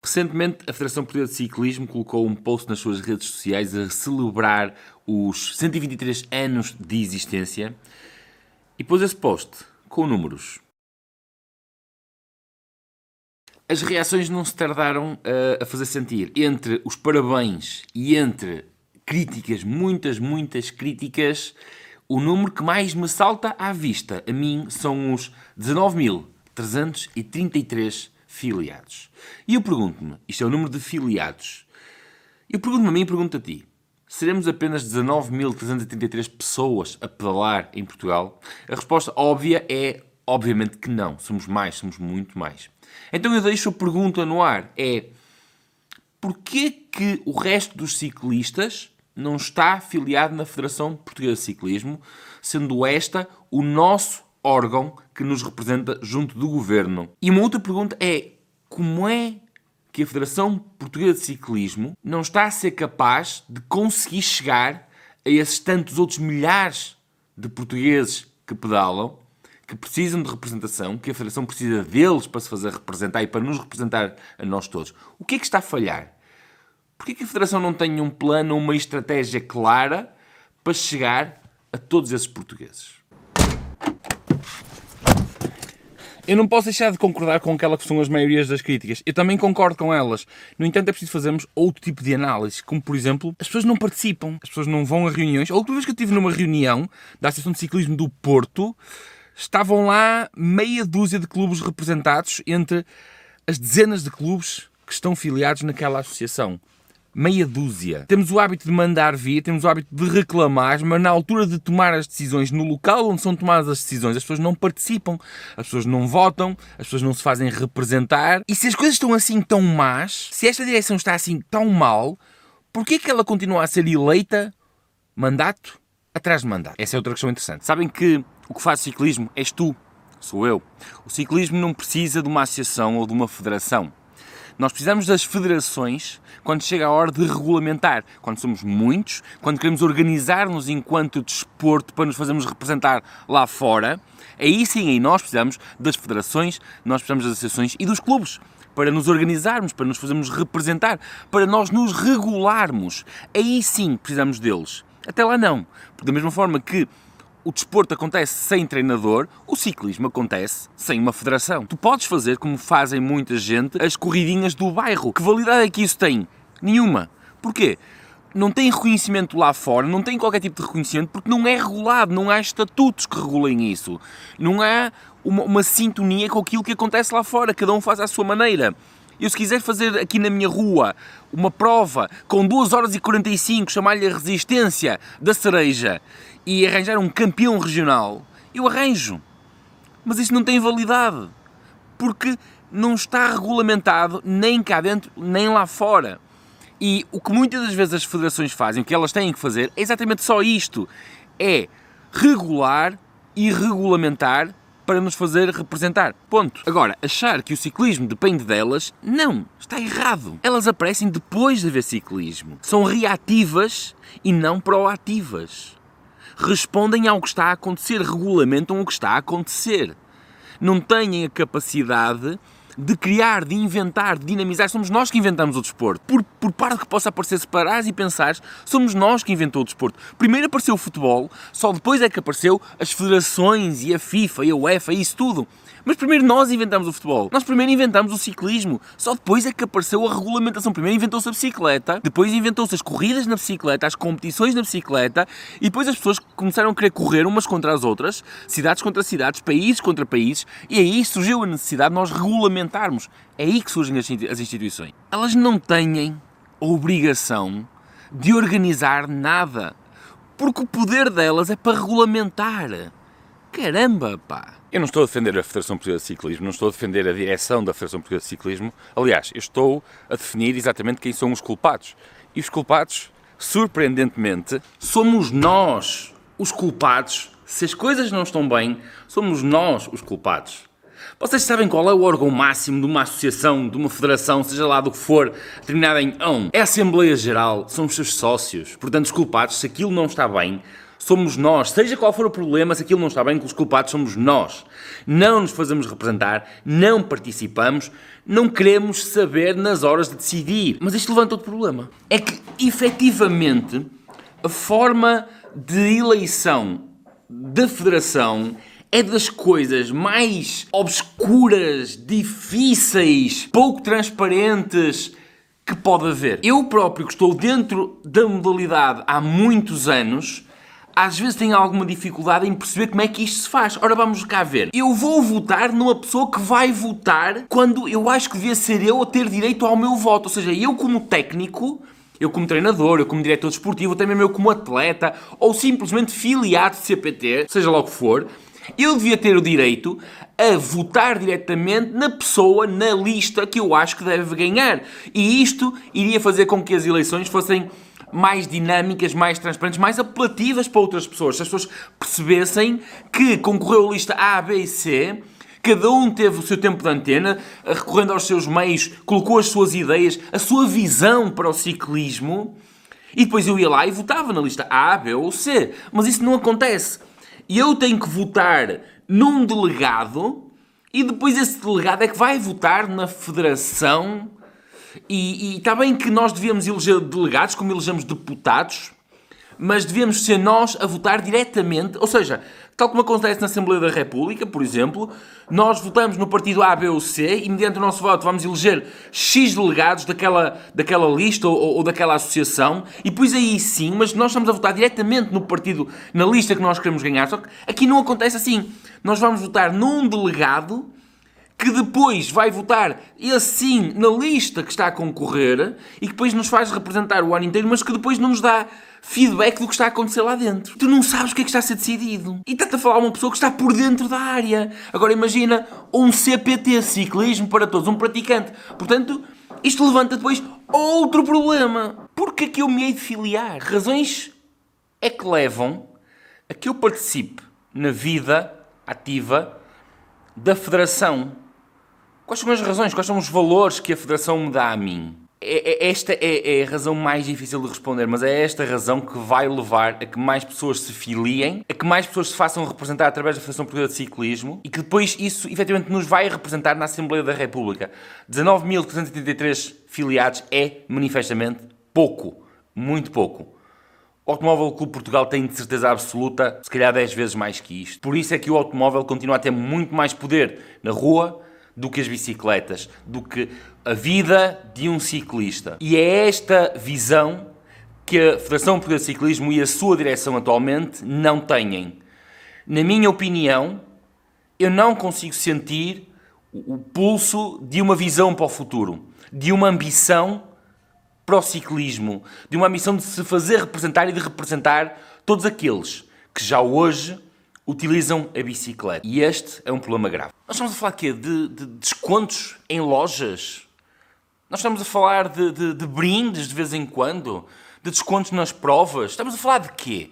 Recentemente, a Federação Portuguesa de Ciclismo colocou um post nas suas redes sociais a celebrar os 123 anos de existência e pôs esse post com números. As reações não se tardaram a fazer sentir. Entre os parabéns e entre críticas, muitas críticas, o número que mais me salta à vista, a mim, são os 19.333 filiados. E eu pergunto-me, isto é o número de filiados, eu pergunto-me a mim e pergunto a ti, seremos apenas 19.333 pessoas a pedalar em Portugal? A resposta óbvia é, obviamente que não. Somos mais, somos muito mais. Então eu deixo a pergunta no ar, porquê que o resto dos ciclistas não está afiliado na Federação Portuguesa de Ciclismo, sendo esta o nosso órgão que nos representa junto do Governo? E uma outra pergunta é, como é que a Federação Portuguesa de Ciclismo não está a ser capaz de conseguir chegar a esses tantos outros milhares de portugueses que pedalam, que precisam de representação, que a Federação precisa deles para se fazer representar e para nos representar a nós todos? O que é que está a falhar? Porquê que a Federação não tem um plano ou uma estratégia clara para chegar a todos esses portugueses? Eu não posso deixar de concordar com aquela que são as maiorias das críticas. Eu também concordo com elas. No entanto, é preciso fazermos outro tipo de análise, como, por exemplo, as pessoas não participam, as pessoas não vão a reuniões. A última vez que eu estive numa reunião da Associação de Ciclismo do Porto, estavam lá meia dúzia de clubes representados entre as dezenas de clubes que estão filiados naquela associação. Meia dúzia. Temos o hábito de mandar vir, temos o hábito de reclamar, mas na altura de tomar as decisões, no local onde são tomadas as decisões, as pessoas não participam, as pessoas não votam, as pessoas não se fazem representar. E se as coisas estão assim tão más, se esta direção está assim tão mal, porquê é que ela continua a ser eleita mandato atrás de mandato? Essa é outra questão interessante. Sabem que o que faz ciclismo és tu, sou eu. O ciclismo não precisa de uma associação ou de uma federação. Nós precisamos das federações quando chega a hora de regulamentar, quando somos muitos, quando queremos organizar-nos enquanto desporto para nos fazermos representar lá fora. Aí sim, aí nós precisamos das federações, nós precisamos das associações e dos clubes para nos organizarmos, para nos fazermos representar, para nós nos regularmos. Aí sim precisamos deles. Até lá não. Porque da mesma forma que o desporto acontece sem treinador, o ciclismo acontece sem uma federação. Tu podes fazer, como fazem muita gente, as corridinhas do bairro. Que validade é que isso tem? Nenhuma. Porquê? Não tem reconhecimento lá fora, não tem qualquer tipo de reconhecimento, porque não é regulado, não há estatutos que regulem isso. Não há uma sintonia com aquilo que acontece lá fora, cada um faz à sua maneira. Eu, se quiser fazer aqui na minha rua uma prova com 2 horas e 45, chamar-lhe a resistência da cereja e arranjar um campeão regional, eu arranjo. Mas isso não tem validade, porque não está regulamentado nem cá dentro, nem lá fora. E o que muitas das vezes as federações fazem, o que elas têm que fazer, é exatamente só isto. É regular e regulamentar para nos fazer representar. Ponto. Agora, achar que o ciclismo depende delas, não, está errado. Elas aparecem depois de haver ciclismo. São reativas e não proativas. Respondem ao que está a acontecer, regulamentam o que está a acontecer. Não têm a capacidade de criar, de inventar, de dinamizar. Somos nós que inventamos o desporto. Por parte que possa parecer, se parares e pensares, somos nós que inventou o desporto. Primeiro apareceu o futebol, só depois é que apareceu as federações e a FIFA e a UEFA e isso tudo. Mas primeiro nós inventamos o futebol. Nós primeiro inventamos o ciclismo. Só depois é que apareceu a regulamentação. Primeiro inventou-se a bicicleta, depois inventou-se as corridas na bicicleta, as competições na bicicleta, e depois as pessoas começaram a querer correr umas contra as outras, cidades contra cidades, países contra países, e aí surgiu a necessidade de nós regulamentarmos. É aí que surgem as instituições. Elas não têm a obrigação de organizar nada, porque o poder delas é para regulamentar. Caramba, pá! Eu não estou a defender a Federação Portuguesa de Ciclismo, não estou a defender a direção da Federação Portuguesa de Ciclismo. Aliás, eu estou a definir exatamente quem são os culpados. E os culpados, surpreendentemente, somos nós os culpados. Se as coisas não estão bem, somos nós os culpados. Vocês sabem qual é o órgão máximo de uma associação, de uma federação, seja lá do que for, terminada em ON? É a Assembleia Geral, são os seus sócios. Portanto, os culpados, se aquilo não está bem, Somos nós. Seja qual for o problema, se aquilo não está bem, que os culpados somos nós. Não nos fazemos representar, não participamos, não queremos saber nas horas de decidir. Mas isto levanta outro problema. É que, efetivamente, a forma de eleição da Federação é das coisas mais obscuras, difíceis, pouco transparentes que pode haver. Eu próprio, que estou dentro da modalidade há muitos anos, às vezes tenho alguma dificuldade em perceber como é que isto se faz. Ora, vamos cá ver. Eu vou votar numa pessoa que vai votar quando eu acho que devia ser eu a ter direito ao meu voto. Ou seja, eu como técnico, eu como treinador, eu como diretor desportivo, até mesmo eu como atleta, ou simplesmente filiado de CPT, seja lá o que for, eu devia ter o direito a votar diretamente na pessoa, na lista que eu acho que deve ganhar. E isto iria fazer com que as eleições fossem mais dinâmicas, mais transparentes, mais apelativas para outras pessoas. Se as pessoas percebessem que concorreu a lista A, B e C, cada um teve o seu tempo de antena, recorrendo aos seus meios, colocou as suas ideias, a sua visão para o ciclismo, e depois eu ia lá e votava na lista A, B ou C. Mas isso não acontece. E eu tenho que votar num delegado e depois esse delegado é que vai votar na federação. E está bem que nós devíamos eleger delegados, como elegemos deputados, mas devíamos ser nós a votar diretamente, ou seja, tal como acontece na Assembleia da República, por exemplo, nós votamos no partido A, B ou C e mediante o nosso voto vamos eleger X delegados daquela lista ou daquela associação e depois aí sim, mas nós estamos a votar diretamente no partido, na lista que nós queremos ganhar, só que aqui não acontece assim. Nós vamos votar num delegado que depois vai votar, e assim, na lista que está a concorrer e que depois nos faz representar o ano inteiro, mas que depois não nos dá feedback do que está a acontecer lá dentro. Tu não sabes o que é que está a ser decidido. E está-te a falar uma pessoa que está por dentro da área. Agora imagina um CPT, ciclismo para todos, um praticante. Portanto, isto levanta depois outro problema. Porque é que eu me hei de filiar? Razões é que levam a que eu participe na vida ativa da Federação. Quais são as razões? Quais são os valores que a Federação me dá a mim? Esta é a razão mais difícil de responder, mas é esta razão que vai levar a que mais pessoas se filiem, a que mais pessoas se façam representar através da Federação Portuguesa de Ciclismo e que depois isso efetivamente nos vai representar na Assembleia da República. 19.383 filiados é manifestamente pouco, muito pouco. O Automóvel Clube Portugal tem de certeza absoluta, se calhar 10 vezes mais que isto. Por isso é que o automóvel continua a ter muito mais poder na rua do que as bicicletas, do que a vida de um ciclista. E é esta visão que a Federação Portuguesa de Ciclismo e a sua direção atualmente não têm. Na minha opinião, eu não consigo sentir o pulso de uma visão para o futuro, de uma ambição para o ciclismo, de uma ambição de se fazer representar e de representar todos aqueles que já hoje utilizam a bicicleta. E este é um problema grave. Nós estamos a falar quê? De descontos em lojas? Nós estamos a falar de brindes de vez em quando? De descontos nas provas? Estamos a falar de quê?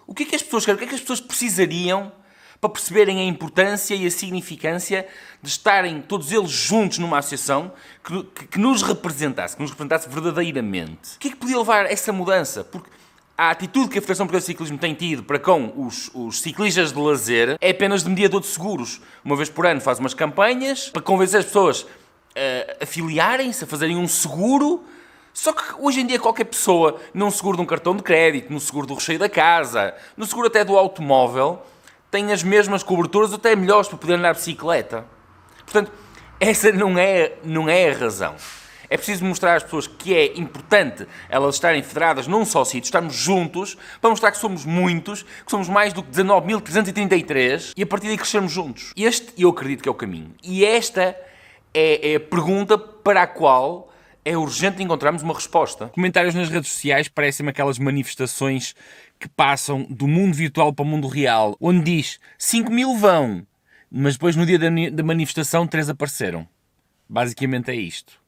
O que é que as pessoas querem? O que é que as pessoas precisariam para perceberem a importância e a significância de estarem todos eles juntos numa associação que nos representasse verdadeiramente? O que é que podia levar a essa mudança? Porque a atitude que a Federação Portuguesa de Ciclismo tem tido para com os ciclistas de lazer é apenas de mediador de seguros. Uma vez por ano faz umas campanhas para convencer as pessoas a filiarem-se, a fazerem um seguro. Só que hoje em dia qualquer pessoa, num seguro de um cartão de crédito, no seguro do recheio da casa, no seguro até do automóvel, tem as mesmas coberturas, até melhores, para poder andar de bicicleta. Portanto, essa não é a razão. É preciso mostrar às pessoas que é importante elas estarem federadas num só sítio, estarmos juntos, para mostrar que somos muitos, que somos mais do que 19.333 e a partir daí crescermos juntos. Este, eu acredito que é o caminho. E esta é a pergunta para a qual é urgente encontrarmos uma resposta. Comentários nas redes sociais parecem-me aquelas manifestações que passam do mundo virtual para o mundo real, onde diz 5.000 vão, mas depois no dia da manifestação 3 apareceram. Basicamente é isto.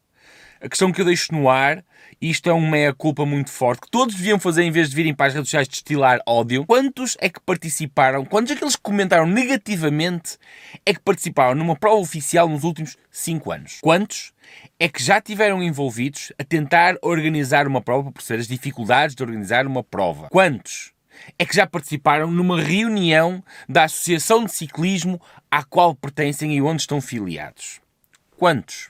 A questão que eu deixo no ar, e isto é uma meia-culpa muito forte, que todos deviam fazer em vez de virem para as redes sociais destilar ódio. Quantos é que participaram, quantos aqueles que comentaram negativamente é que participaram numa prova oficial nos últimos 5 anos? Quantos é que já estiveram envolvidos a tentar organizar uma prova, por perceber as dificuldades de organizar uma prova? Quantos é que já participaram numa reunião da Associação de Ciclismo à qual pertencem e onde estão filiados? Quantos?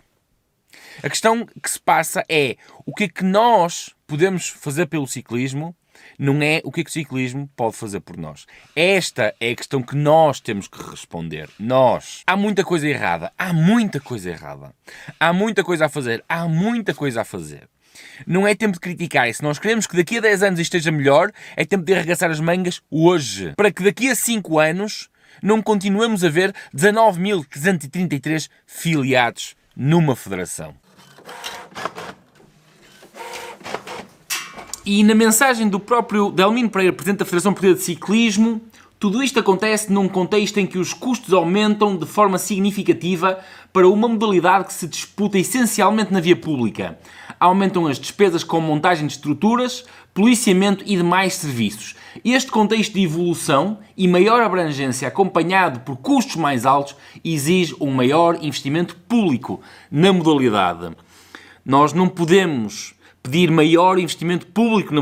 A questão que se passa é o que é que nós podemos fazer pelo ciclismo, não é o que é que o ciclismo pode fazer por nós. Esta é a questão que nós temos que responder. Nós. Há muita coisa errada. Há muita coisa errada. Há muita coisa a fazer. Há muita coisa a fazer. Não é tempo de criticar. E se nós queremos que daqui a 10 anos isto esteja melhor, é tempo de arregaçar as mangas hoje. Para que daqui a 5 anos não continuemos a ver 19.333 filiados numa federação. E na mensagem do próprio Delmino Pereira, Presidente da Federação Portuguesa de Ciclismo, tudo isto acontece num contexto em que os custos aumentam de forma significativa para uma modalidade que se disputa essencialmente na via pública. Aumentam as despesas com montagem de estruturas, policiamento e demais serviços. Este contexto de evolução e maior abrangência, acompanhado por custos mais altos, exige um maior investimento público na modalidade. Nós não podemos pedir maior investimento público na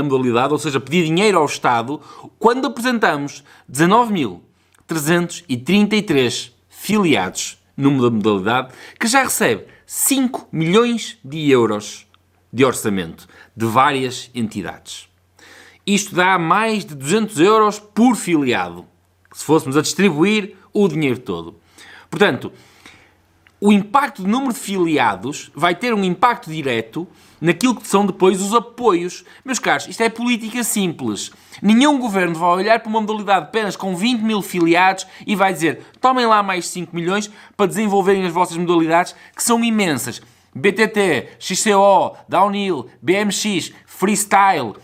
modalidade, ou seja, pedir dinheiro ao Estado, quando apresentamos 19.333 filiados numa modalidade que já recebe 5 milhões de euros de orçamento de várias entidades. Isto dá mais de 200 euros por filiado, se fôssemos a distribuir o dinheiro todo. Portanto, o impacto do número de filiados vai ter um impacto direto naquilo que são depois os apoios. Meus caros, isto é política simples. Nenhum governo vai olhar para uma modalidade apenas com 20 mil filiados e vai dizer tomem lá mais 5 milhões para desenvolverem as vossas modalidades, que são imensas. BTT, XCO, Downhill, BMX, Freestyle,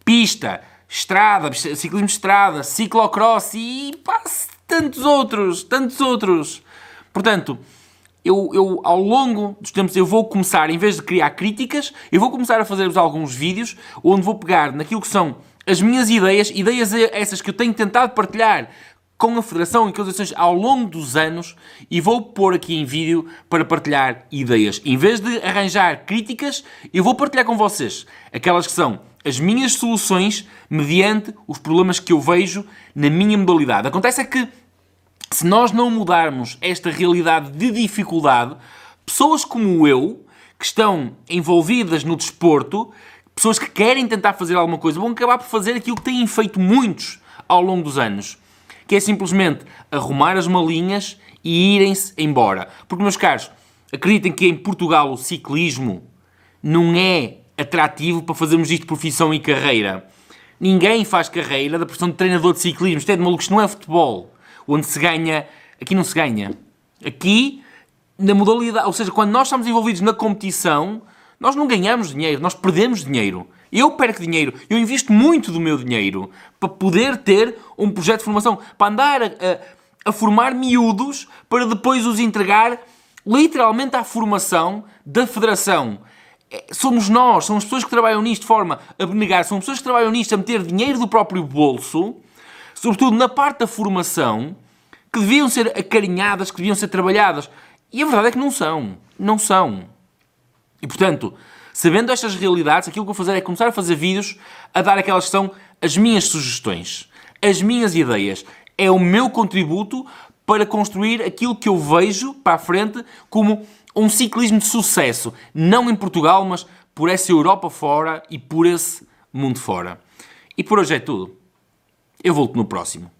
pista, estrada, ciclismo de estrada, ciclocross e tantos outros. Portanto, eu, ao longo dos tempos, eu vou começar, em vez de criar críticas, eu vou começar a fazer-vos alguns vídeos onde vou pegar naquilo que são as minhas ideias essas que eu tenho tentado partilhar com a Federação e com as associações ao longo dos anos e vou pôr aqui em vídeo para partilhar ideias. Em vez de arranjar críticas, eu vou partilhar com vocês aquelas que são as minhas soluções mediante os problemas que eu vejo na minha modalidade. Acontece é que se nós não mudarmos esta realidade de dificuldade, pessoas como eu, que estão envolvidas no desporto, pessoas que querem tentar fazer alguma coisa, vão acabar por fazer aquilo que têm feito muitos ao longo dos anos, que é simplesmente arrumar as malinhas e irem-se embora. Porque, meus caros, acreditem que em Portugal o ciclismo não é atrativo para fazermos isto de profissão e carreira. Ninguém faz carreira da profissão de treinador de ciclismo. Isto é de malucos, não é futebol. Onde se ganha, aqui não se ganha. Aqui, na modalidade, ou seja, quando nós estamos envolvidos na competição, nós não ganhamos dinheiro, nós perdemos dinheiro. Eu perco dinheiro, eu invisto muito do meu dinheiro para poder ter um projeto de formação, para andar a formar miúdos para depois os entregar literalmente à formação da federação. Somos nós, são as pessoas que trabalham nisto de forma abnegada, são pessoas que trabalham nisto a meter dinheiro do próprio bolso, sobretudo na parte da formação, que deviam ser acarinhadas, que deviam ser trabalhadas. E a verdade é que não são. Não são. E, portanto, sabendo estas realidades, aquilo que eu vou fazer é começar a fazer vídeos a dar aquelas que são as minhas sugestões, as minhas ideias. É o meu contributo para construir aquilo que eu vejo para a frente como um ciclismo de sucesso. Não em Portugal, mas por essa Europa fora e por esse mundo fora. E por hoje é tudo. Eu volto no próximo.